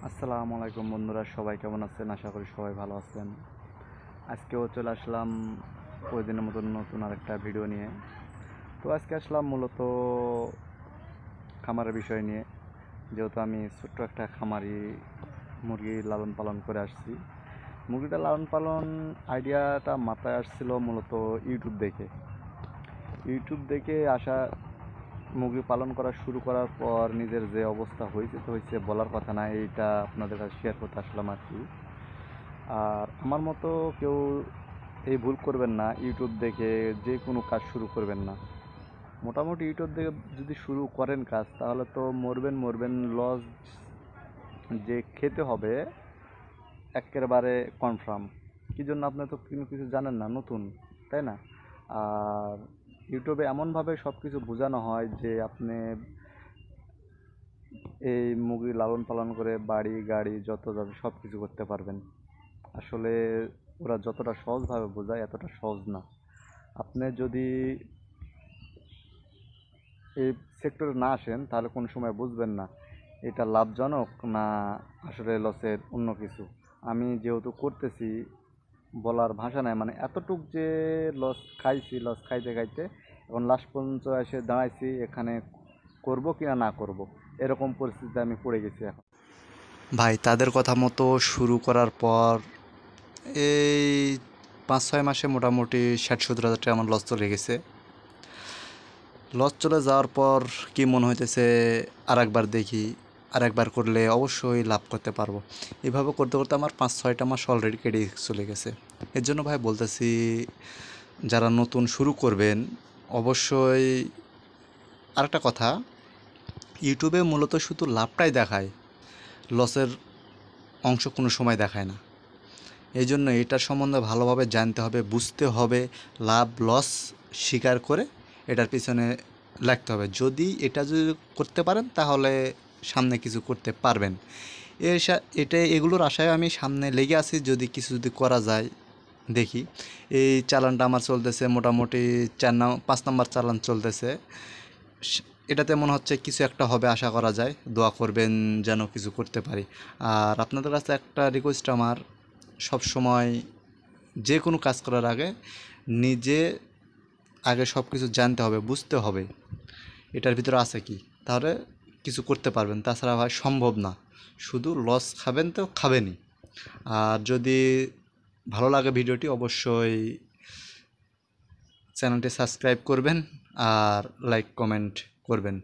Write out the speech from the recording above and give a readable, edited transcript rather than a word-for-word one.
আসসালামু আলাইকুম বন্ধুরা, সবাই কেমন আছেন? আশা করি সবাই ভালো আছেন। আজকেও চলে আসলাম ওই দিনের মতন নতুন আরেকটা ভিডিও নিয়ে। তো আজকে আসলাম মূলত খামারের বিষয় নিয়ে, যেহেতু আমি ছোট্ট একটা খামারি মুরগি লালন পালন করে আসছি। মুরগিটা লালন পালন আইডিয়াটা মাথায় আসছিল মূলত ইউটিউব দেখে আসা। মুরগি পালন করা শুরু করার পর নিজের যে অবস্থা হয়েছে তো হয়েছে, বলার কথা না, এইটা আপনাদের কাছে শেয়ার করতে আসলাম আর কি। আর আমার মতো কেউ এই ভুল করবেন না, ইউটিউব দেখে যে কোনো কাজ শুরু করবেন না। মোটামুটি ইউটিউব দেখে যদি শুরু করেন কাজ, তাহলে তো মরবেন মরবেন, লস যে খেতে হবে একেবারে কনফার্ম। কী জন্য? আপনি তো কিছু জানেন না, নতুন, তাই না? আর ইউটিউবে এমনভাবে সব কিছু বোঝানো হয় যে আপনি এই মুরগি লালন পালন করে বাড়ি গাড়ি যত যাবে সব কিছু করতে পারবেন। আসলে ওরা যতটা সহজভাবে বোঝায় এতটা সহজ না। আপনি যদি এই সেক্টরে না আসেন তাহলে কোনো সময় বুঝবেন না এটা লাভজনক না আসলে লসের অন্য কিছু। আমি যেহেতু করতেছি, বলার ভাষা নাই, মানে এতটুক যে লস খাইছি, লস খাইতে খাইতে এখন লাস্ট পর্যন্ত এসে দাঁড়াইছি এখানে, করব কি না করব, এরকম পরিস্থিতিতে আমি পড়ে গেছি এখন। ভাই, তাদের কথা মতো শুরু করার পর এই 5-6 মাসে মোটামুটি 60-70 হাজার টাকা আমার লস চলে গেছে। লস চলে যাওয়ার পর কি মনে হইতেছে, আর একবার দেখি, আর একবার করলে অবশ্যই লাভ করতে পারবো। এভাবে করতে করতে আমার 5-6টা মাস অলরেডি কেটে চলে গেছে। এর জন্য ভাই বলতেছি, যারা নতুন শুরু করবেন অবশ্যই। আরেকটা কথা, ইউটিউবে মূলত শুধু লাভটাই দেখায়, লসের অংশ কোনো সময় দেখায় না। এই জন্য এটার সম্বন্ধে ভালোভাবে জানতে হবে, বুঝতে হবে, লাভ লস স্বীকার করে এটার পিছনে লাগতে হবে। যদি করতে পারেন তাহলে সামনে কিছু করতে পারবেন। এগুলোর আশায় আমি সামনে লেগে আছি, যদি করা যায় দেখি। এই চালানটা আমার চলতেছে মোটামুটি 5 নাম্বার চালান চলতেছে। এটাতে মনে হচ্ছে কিছু একটা হবে, আশা করা যায়। দোয়া করবেন যেন কিছু করতে পারি। আর আপনাদের কাছে একটা রিকোয়েস্ট আমার, সব সময় যে কোনো কাজ করার আগে নিজে আগে সব কিছু জানতে হবে, বুঝতে হবে এটার ভিতরে আছে কি, তাহলে কিছু করতে পারবেন। তাছাড়া ভাই সম্ভব না। শুধু লস খাবেন তো খাবেনই। আর যদি ভালো লাগে ভিডিওটি, অবশ্যই চ্যানেলটি সাবস্ক্রাইব করবেন আর লাইক কমেন্ট করবেন।